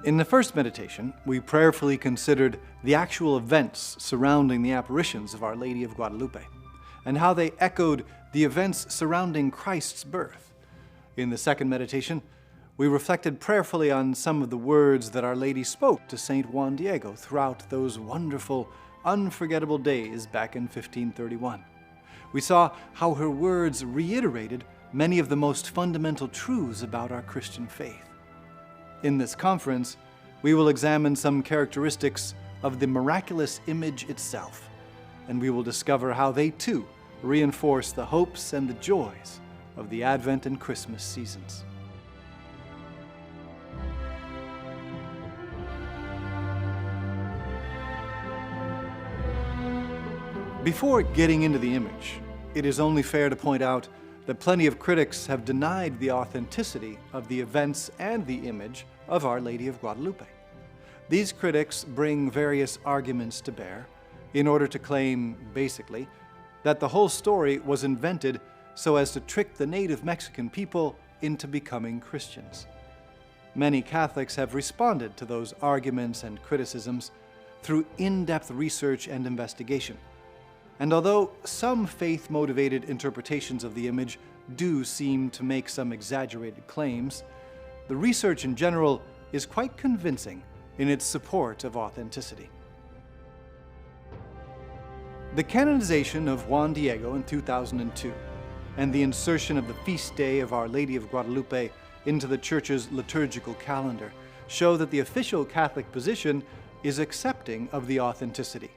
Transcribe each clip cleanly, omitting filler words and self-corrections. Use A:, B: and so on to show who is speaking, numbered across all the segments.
A: In the first meditation, we prayerfully considered the actual events surrounding the apparitions of Our Lady of Guadalupe, and how they echoed the events surrounding Christ's birth. In the second meditation, we reflected prayerfully on some of the words that Our Lady spoke to Saint Juan Diego throughout those wonderful, unforgettable days back in 1531. We saw how her words reiterated many of the most fundamental truths about our Christian faith. In this conference, we will examine some characteristics of the miraculous image itself, and we will discover how they too reinforce the hopes and the joys of the Advent and Christmas seasons. Before getting into the image, it is only fair to point out that plenty of critics have denied the authenticity of the events and the image of Our Lady of Guadalupe. These critics bring various arguments to bear in order to claim, basically, that the whole story was invented so as to trick the native Mexican people into becoming Christians. Many Catholics have responded to those arguments and criticisms through in-depth research and investigation. And although some faith-motivated interpretations of the image do seem to make some exaggerated claims, the research in general is quite convincing in its support of authenticity. The canonization of Juan Diego in 2002 and the insertion of the feast day of Our Lady of Guadalupe into the Church's liturgical calendar show that the official Catholic position is accepting of the authenticity,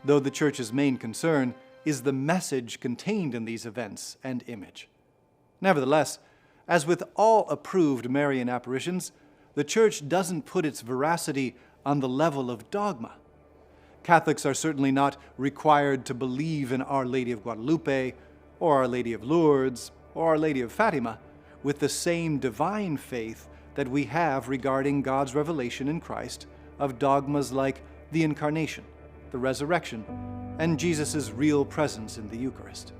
A: though the Church's main concern is the message contained in these events and image. Nevertheless, as with all approved Marian apparitions, the Church doesn't put its veracity on the level of dogma. Catholics are certainly not required to believe in Our Lady of Guadalupe, or Our Lady of Lourdes, or Our Lady of Fatima with the same divine faith that we have regarding God's revelation in Christ of dogmas like the Incarnation, the resurrection, and Jesus' real presence in the Eucharist.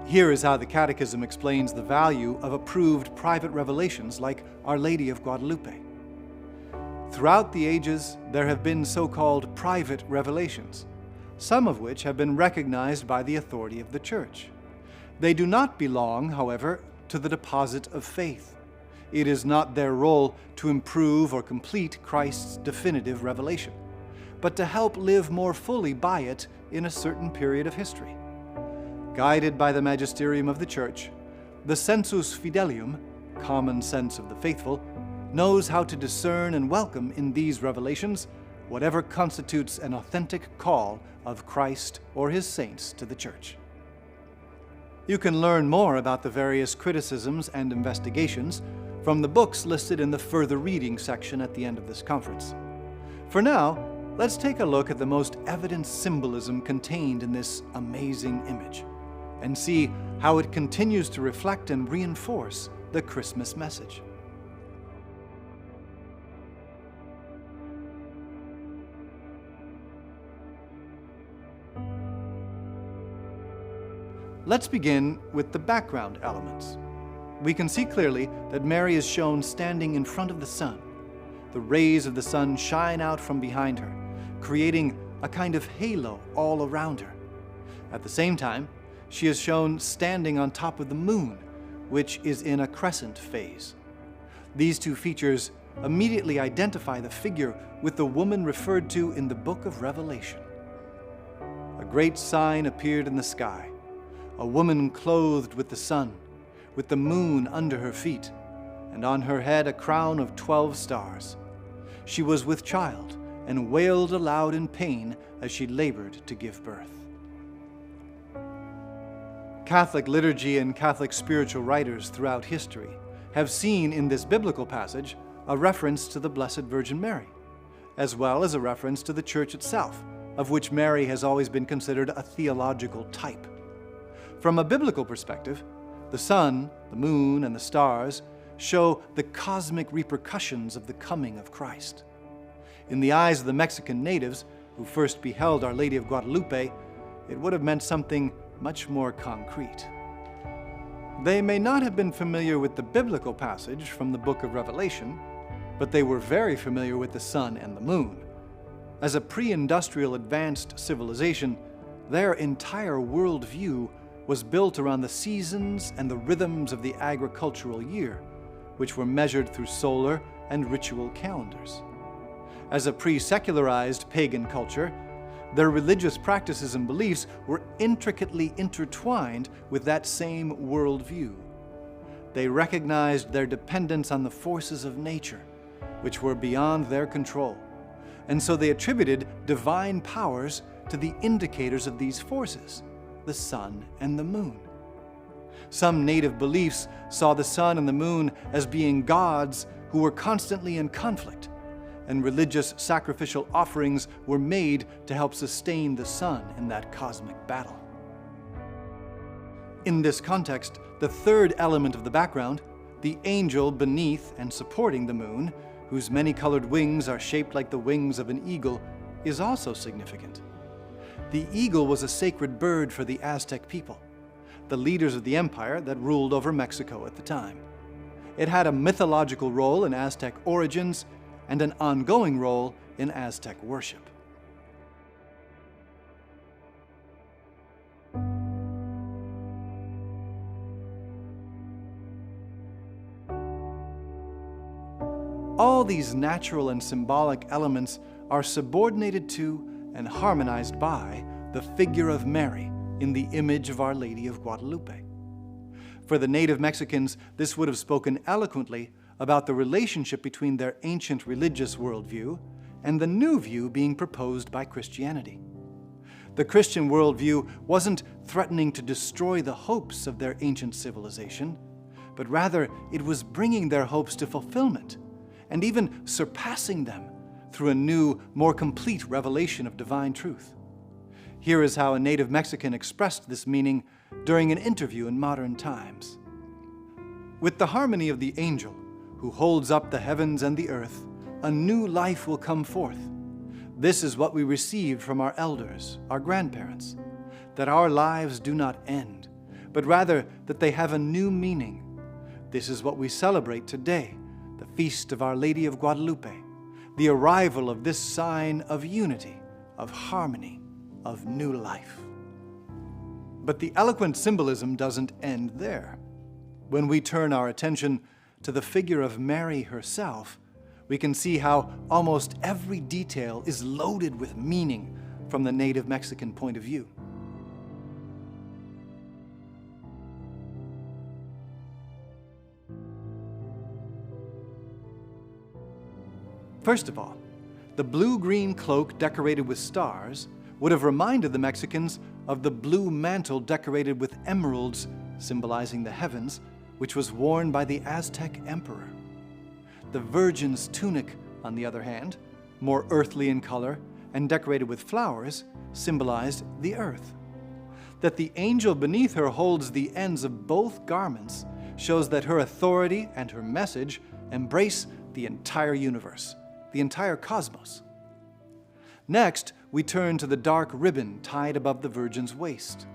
A: Here is how the Catechism explains the value of approved private revelations like Our Lady of Guadalupe. Throughout the ages, there have been so-called private revelations, some of which have been recognized by the authority of the Church. They do not belong, however, to the deposit of faith. It is not their role to improve or complete Christ's definitive revelation, but to help live more fully by it in a certain period of history. Guided by the magisterium of the Church, the sensus fidelium, common sense of the faithful, knows how to discern and welcome in these revelations whatever constitutes an authentic call of Christ or his saints to the Church. You can learn more about the various criticisms and investigations from the books listed in the further reading section at the end of this conference. For now, let's take a look at the most evident symbolism contained in this amazing image and see how it continues to reflect and reinforce the Christmas message. Let's begin with the background elements. We can see clearly that Mary is shown standing in front of the sun. The rays of the sun shine out from behind her, creating a kind of halo all around her. At the same time, she is shown standing on top of the moon, which is in a crescent phase. These two features immediately identify the figure with the woman referred to in the book of Revelation. A great sign appeared in the sky, a woman clothed with the sun, with the moon under her feet, and on her head a crown of 12 stars. She was with child and wailed aloud in pain as she labored to give birth. Catholic liturgy and Catholic spiritual writers throughout history have seen in this biblical passage a reference to the Blessed Virgin Mary, as well as a reference to the Church itself, of which Mary has always been considered a theological type. From a biblical perspective, the sun, the moon, and the stars show the cosmic repercussions of the coming of Christ. In the eyes of the Mexican natives who first beheld Our Lady of Guadalupe, it would have meant something much more concrete. They may not have been familiar with the biblical passage from the book of Revelation, but they were very familiar with the sun and the moon. As a pre-industrial advanced civilization, their entire worldview was built around the seasons and the rhythms of the agricultural year, which were measured through solar and ritual calendars. As a pre-secularized pagan culture, their religious practices and beliefs were intricately intertwined with that same worldview. They recognized their dependence on the forces of nature, which were beyond their control, and so they attributed divine powers to the indicators of these forces, the sun and the moon. Some native beliefs saw the sun and the moon as being gods who were constantly in conflict, and religious sacrificial offerings were made to help sustain the sun in that cosmic battle. In this context, the third element of the background, the angel beneath and supporting the moon, whose many-colored wings are shaped like the wings of an eagle, is also significant. The eagle was a sacred bird for the Aztec people, the leaders of the empire that ruled over Mexico at the time. It had a mythological role in Aztec origins and an ongoing role in Aztec worship. All these natural and symbolic elements are subordinated to and harmonized by the figure of Mary in the image of Our Lady of Guadalupe. For the native Mexicans, this would have spoken eloquently about the relationship between their ancient religious worldview and the new view being proposed by Christianity. The Christian worldview wasn't threatening to destroy the hopes of their ancient civilization, but rather it was bringing their hopes to fulfillment and even surpassing them through a new, more complete revelation of divine truth. Here is how a native Mexican expressed this meaning during an interview in modern times. With the harmony of the angel, who holds up the heavens and the earth, a new life will come forth. This is what we received from our elders, our grandparents, that our lives do not end, but rather that they have a new meaning. This is what we celebrate today, the feast of Our Lady of Guadalupe, the arrival of this sign of unity, of harmony, of new life. But the eloquent symbolism doesn't end there. When we turn our attention to the figure of Mary herself, we can see how almost every detail is loaded with meaning from the native Mexican point of view. First of all, the blue-green cloak decorated with stars would have reminded the Mexicans of the blue mantle decorated with emeralds, symbolizing the heavens, which was worn by the Aztec emperor. The Virgin's tunic, on the other hand, more earthly in color and decorated with flowers, symbolized the earth. That the angel beneath her holds the ends of both garments shows that her authority and her message embrace the entire universe, the entire cosmos. Next, we turn to the dark ribbon tied above the Virgin's waist.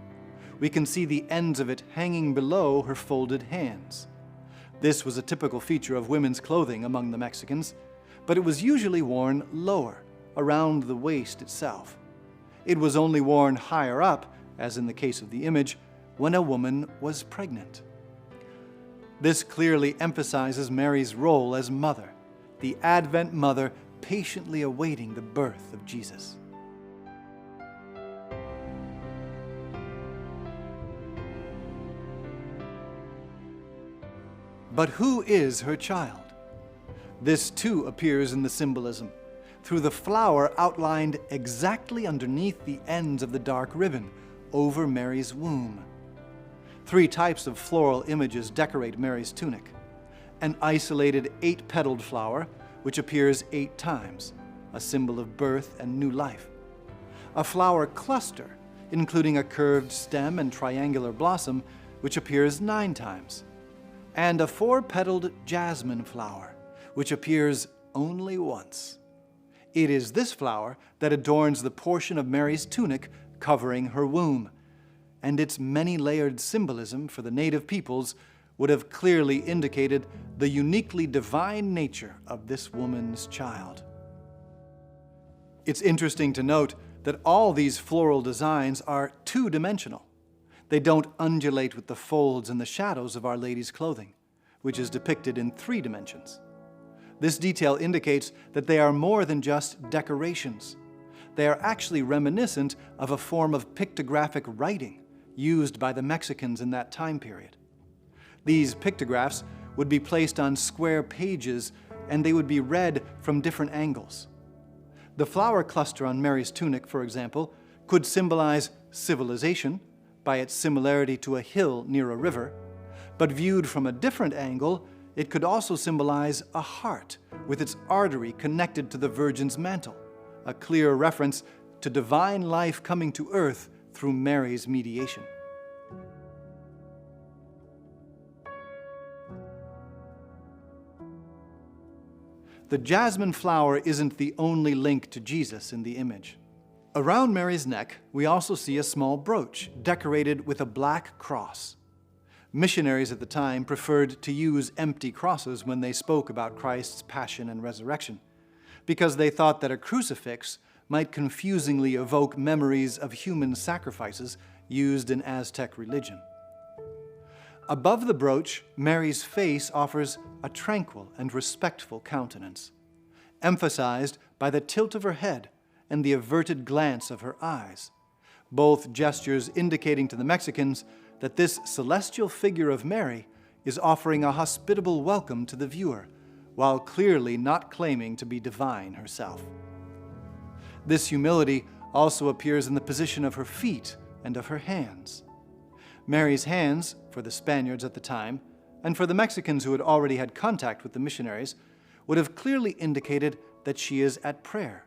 A: We can see the ends of it hanging below her folded hands. This was a typical feature of women's clothing among the Mexicans, but it was usually worn lower, around the waist itself. It was only worn higher up, as in the case of the image, when a woman was pregnant. This clearly emphasizes Mary's role as mother, the Advent mother patiently awaiting the birth of Jesus. But who is her child? This too appears in the symbolism, through the flower outlined exactly underneath the ends of the dark ribbon over Mary's womb. 3 types of floral images decorate Mary's tunic. An isolated 8-petaled flower, which appears 8 times, a symbol of birth and new life. A flower cluster, including a curved stem and triangular blossom, which appears 9 times. And a 4-petaled jasmine flower, which appears only once. It is this flower that adorns the portion of Mary's tunic covering her womb. and its many-layered symbolism for the native peoples would have clearly indicated the uniquely divine nature of this woman's child. It's interesting to note that all these floral designs are two-dimensional. They don't undulate with the folds and the shadows of Our Lady's clothing, which is depicted in 3 dimensions. This detail indicates that they are more than just decorations. They are actually reminiscent of a form of pictographic writing used by the Mexicans in that time period. These pictographs would be placed on square pages, and they would be read from different angles. The flower cluster on Mary's tunic, for example, could symbolize civilization by its similarity to a hill near a river, but viewed from a different angle, it could also symbolize a heart with its artery connected to the Virgin's mantle, a clear reference to divine life coming to earth through Mary's mediation. The jasmine flower isn't the only link to Jesus in the image. Around Mary's neck, we also see a small brooch decorated with a black cross. Missionaries at the time preferred to use empty crosses when they spoke about Christ's passion and resurrection, because they thought that a crucifix might confusingly evoke memories of human sacrifices used in Aztec religion. Above the brooch, Mary's face offers a tranquil and respectful countenance, emphasized by the tilt of her head and the averted glance of her eyes, both gestures indicating to the Mexicans that this celestial figure of Mary is offering a hospitable welcome to the viewer, while clearly not claiming to be divine herself. This humility also appears in the position of her feet and of her hands. Mary's hands, for the Spaniards at the time, and for the Mexicans who had already had contact with the missionaries, would have clearly indicated that she is at prayer.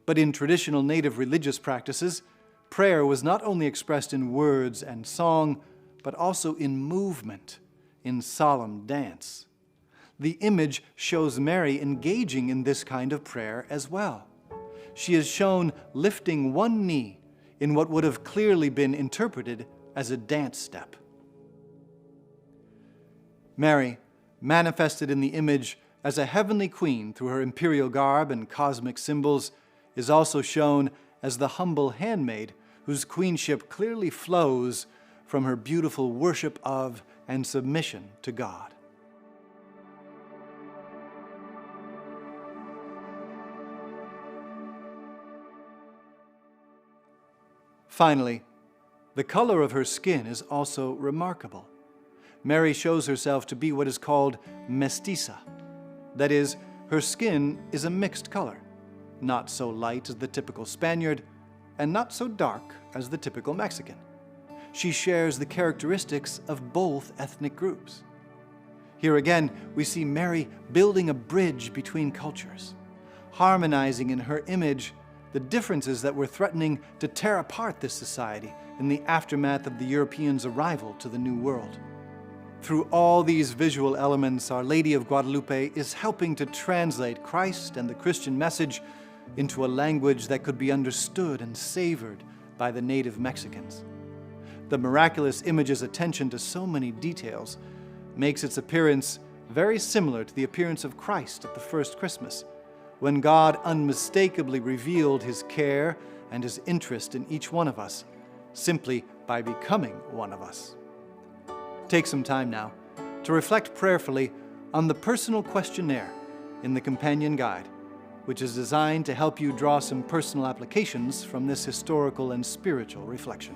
A: But in traditional native religious practices, prayer was not only expressed in words and song, but also in movement, in solemn dance. The image shows Mary engaging in this kind of prayer as well. She is shown lifting one knee in what would have clearly been interpreted as a dance step. Mary, manifested in the image as a heavenly queen through her imperial garb and cosmic symbols, is also shown as the humble handmaid whose queenship clearly flows from her beautiful worship of and submission to God. Finally, the color of her skin is also remarkable. Mary shows herself to be what is called mestiza. That is, her skin is a mixed color, not so light as the typical Spaniard, and not so dark as the typical Mexican. She shares the characteristics of both ethnic groups. Here again, we see Mary building a bridge between cultures, harmonizing in her image the differences that were threatening to tear apart this society in the aftermath of the Europeans' arrival to the New World. Through all these visual elements, Our Lady of Guadalupe is helping to translate Christ and the Christian message into a language that could be understood and savored by the native Mexicans. The miraculous image's attention to so many details makes its appearance very similar to the appearance of Christ at the first Christmas, when God unmistakably revealed His care and His interest in each one of us, simply by becoming one of us. Take some time now to reflect prayerfully on the personal questionnaire in the companion guide, which is designed to help you draw some personal applications from this historical and spiritual reflection.